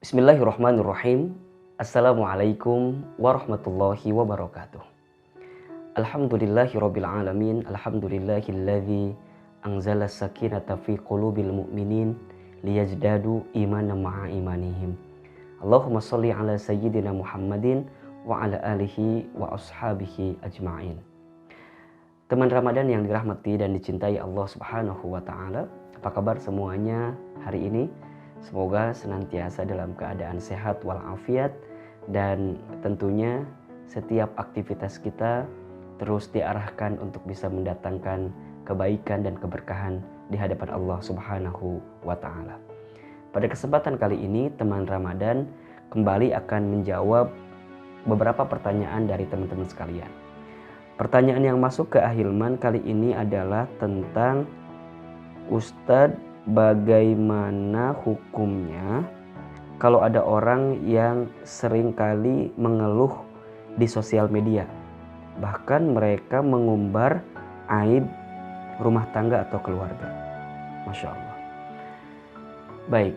Bismillahirrahmanirrahim. Assalamualaikum warahmatullahi wabarakatuh. Alhamdulillahirabbil alamin. Alhamdulillahilladzi anzala sakinata fi qulubil mu'minin liyazdadu imanan ma'a imanihim. Allahumma shalli ala sayyidina Muhammadin wa ala alihi wa ashabihi ajma'in. Teman Ramadan yang dirahmati dan dicintai Allah Subhanahu wa taala, apa kabar semuanya hari ini? Semoga senantiasa dalam keadaan sehat walafiat dan tentunya setiap aktivitas kita terus diarahkan untuk bisa mendatangkan kebaikan dan keberkahan di hadapan Allah Subhanahu wa taala. Pada kesempatan kali ini teman Ramadan kembali akan menjawab beberapa pertanyaan dari teman-teman sekalian. Pertanyaan yang masuk ke Ahilman kali ini adalah tentang Ustadz, bagaimana hukumnya kalau ada orang yang seringkali mengeluh di sosial media, bahkan mereka mengumbar aib rumah tangga atau keluarga. Masya Allah. Baik,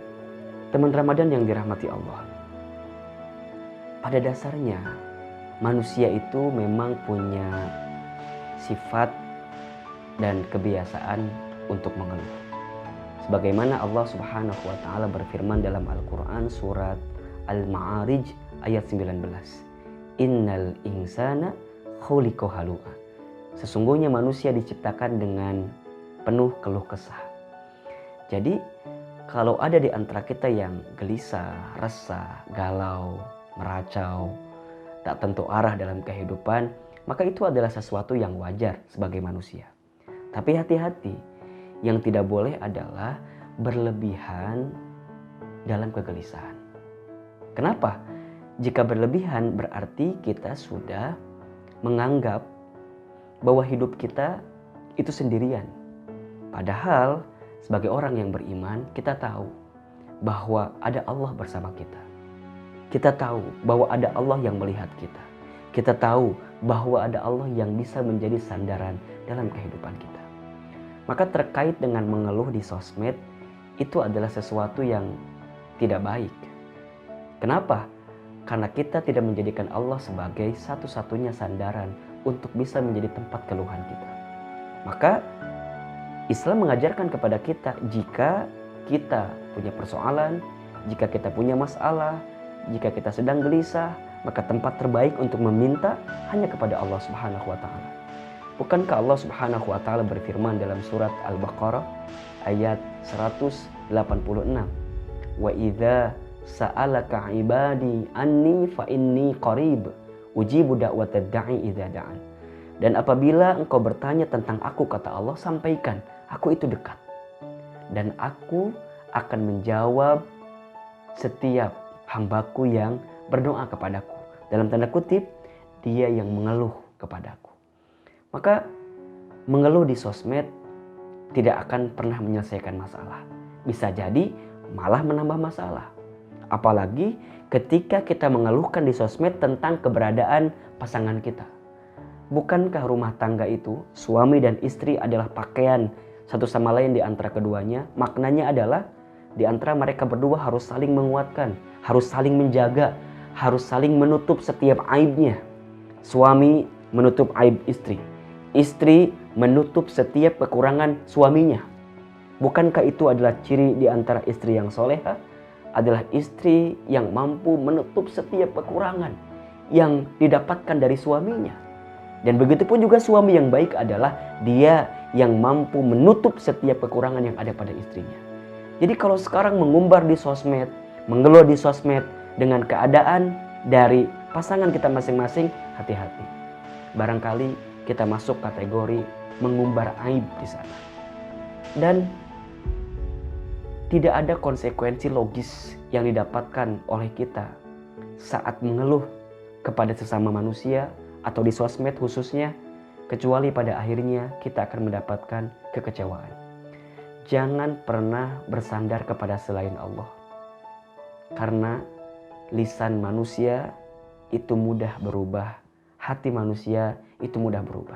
teman Ramadan yang dirahmati Allah, pada dasarnya manusia itu memang punya sifat dan kebiasaan untuk mengeluh. Sebagaimana Allah Subhanahu wa taala berfirman dalam Al-Qur'an surat Al-Ma'arij ayat 19. Innal insana khuliqa halu'a. Sesungguhnya manusia diciptakan dengan penuh keluh kesah. Jadi kalau ada di antara kita yang gelisah, resah, galau, meracau, tak tentu arah dalam kehidupan, maka itu adalah sesuatu yang wajar sebagai manusia. Tapi hati-hati, yang tidak boleh adalah berlebihan dalam kegelisahan. Kenapa? Jika berlebihan berarti kita sudah menganggap bahwa hidup kita itu sendirian. Padahal sebagai orang yang beriman kita tahu bahwa ada Allah bersama kita. Kita tahu bahwa ada Allah yang melihat kita. Kita tahu bahwa ada Allah yang bisa menjadi sandaran dalam kehidupan kita. Maka terkait dengan mengeluh di sosmed, itu adalah sesuatu yang tidak baik. Kenapa? Karena kita tidak menjadikan Allah sebagai satu-satunya sandaran untuk bisa menjadi tempat keluhan kita. Maka Islam mengajarkan kepada kita, jika kita punya persoalan, jika kita punya masalah, jika kita sedang gelisah, maka tempat terbaik untuk meminta hanya kepada Allah Subhanahu wa taala. Bukankah Allah Subhanahu wa taala berfirman dalam surat Al-Baqarah ayat 186, wa idza sa'alaka ibadi anni fa inni qarib ujibu da'watad da'i idza da'an. Dan apabila engkau bertanya tentang aku, kata Allah, sampaikan, aku itu dekat dan aku akan menjawab setiap hambaku yang berdoa kepadaku. Dalam tanda kutip, dia yang mengeluh kepadaku. Maka mengeluh di sosmed tidak akan pernah menyelesaikan masalah. Bisa jadi malah menambah masalah. Apalagi ketika kita mengeluhkan di sosmed tentang keberadaan pasangan kita. Bukankah rumah tangga itu, suami dan istri adalah pakaian satu sama lain di antara keduanya? Maknanya adalah di antara mereka berdua harus saling menguatkan, harus saling menjaga, harus saling menutup setiap aibnya. Suami menutup aib istri. Istri menutup setiap kekurangan suaminya. Bukankah itu adalah ciri di antara istri yang soleha? Adalah istri yang mampu menutup setiap kekurangan yang didapatkan dari suaminya. Dan begitu pun juga suami yang baik adalah dia yang mampu menutup setiap kekurangan yang ada pada istrinya. Jadi kalau sekarang mengumbar di sosmed, mengeluh di sosmed dengan keadaan dari pasangan kita masing-masing, hati-hati. Barangkali kita masuk kategori mengumbar aib di sana. Dan tidak ada konsekuensi logis yang didapatkan oleh kita saat mengeluh kepada sesama manusia atau di sosmed khususnya, kecuali pada akhirnya kita akan mendapatkan kekecewaan. Jangan pernah bersandar kepada selain Allah. Karena lisan manusia itu mudah berubah, hati manusia itu mudah berubah.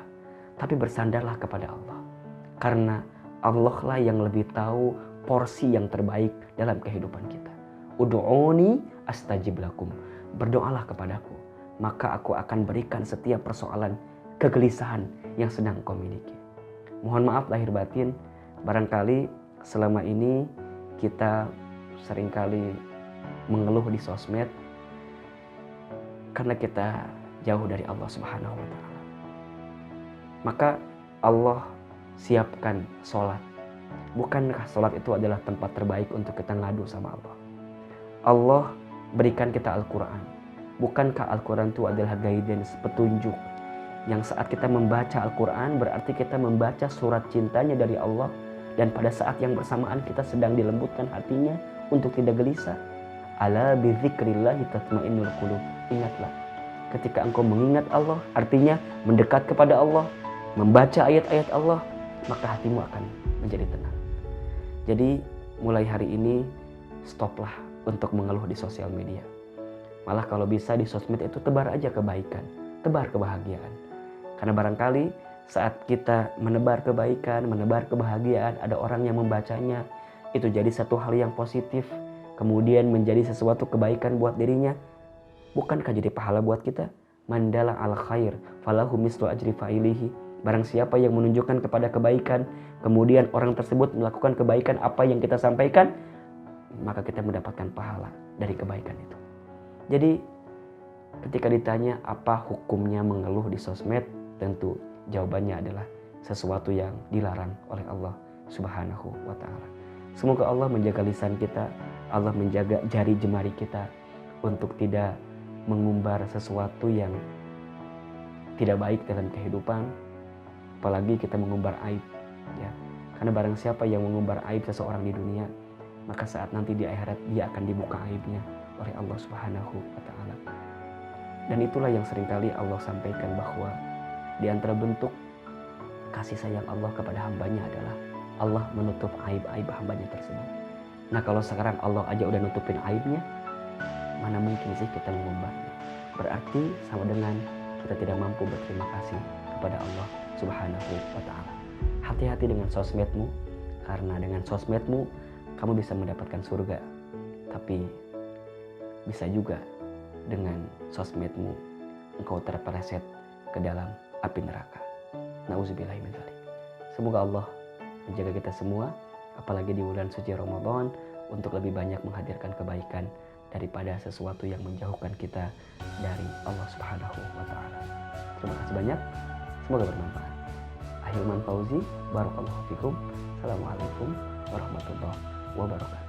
Tapi bersandarlah kepada Allah. Karena Allah lah yang lebih tahu porsi yang terbaik dalam kehidupan kita. Ud'uni astajib lakum. Berdoalah kepadaku, maka aku akan berikan setiap persoalan, kegelisahan yang sedang kau miliki. Mohon maaf lahir batin, barangkali selama ini kita seringkali mengeluh di sosmed karena kita jauh dari Allah Subhanahu wa Ta'ala. Maka Allah siapkan sholat. Bukankah sholat itu adalah tempat terbaik untuk kita ngadu sama Allah? Allah berikan kita Al-Quran. Bukankah Al-Quran itu adalah guidance, petunjuk, yang saat kita membaca Al-Quran berarti kita membaca surat cintanya dari Allah, dan pada saat yang bersamaan kita sedang dilembutkan hatinya untuk tidak gelisah. Ala bidzikrillahi tatmainnul qulub. Ingatlah, ketika engkau mengingat Allah, artinya mendekat kepada Allah, membaca ayat-ayat Allah, maka hatimu akan menjadi tenang. Jadi mulai hari ini stoplah untuk mengeluh di sosial media. Malah kalau bisa di sosmed itu tebar aja kebaikan, tebar kebahagiaan. Karena barangkali saat kita menebar kebaikan, menebar kebahagiaan, ada orang yang membacanya, itu jadi satu hal yang positif, kemudian menjadi sesuatu kebaikan buat dirinya. Bukankah jadi pahala buat kita? Mandala al khair falahu mislu ajri fa'ilihi. Barang siapa yang menunjukkan kepada kebaikan, kemudian orang tersebut melakukan kebaikan apa yang kita sampaikan, maka kita mendapatkan pahala dari kebaikan itu. Jadi ketika ditanya apa hukumnya mengeluh di sosmed, tentu jawabannya adalah sesuatu yang dilarang oleh Allah Subhanahu wa Ta'ala. Semoga Allah menjaga lisan kita, Allah menjaga jari jemari kita untuk tidak mengumbar sesuatu yang tidak baik dalam kehidupan, apalagi kita mengumbar aib, ya. Karena barang siapa yang mengumbar aib seseorang di dunia, maka saat nanti di akhirat dia akan dibuka aibnya oleh Allah Subhanahu wa Ta'ala. Dan itulah yang seringkali Allah sampaikan, bahwa di antara bentuk kasih sayang Allah kepada hambanya adalah Allah menutup aib-aib hambanya tersebut. Nah kalau sekarang Allah aja udah nutupin aibnya, mana mungkin sih kita mengumbarnya? Berarti sama dengan kita tidak mampu berterima kasih kepada Allah Subhanahu wa Ta'ala. Hati-hati dengan sosmedmu, karena dengan sosmedmu kamu bisa mendapatkan surga, tapi bisa juga dengan sosmedmu engkau terpeleset ke dalam api neraka. Nauzubillahi min dzalik. Semoga Allah menjaga kita semua, apalagi di bulan suci Ramadan, untuk lebih banyak menghadirkan kebaikan daripada sesuatu yang menjauhkan kita dari Allah Subhanahu wa Ta'ala. Terima kasih banyak, semoga bermanfaat. Ahilman Fauzi, barakallahu fikum. Assalamualaikum warahmatullahi wabarakatuh.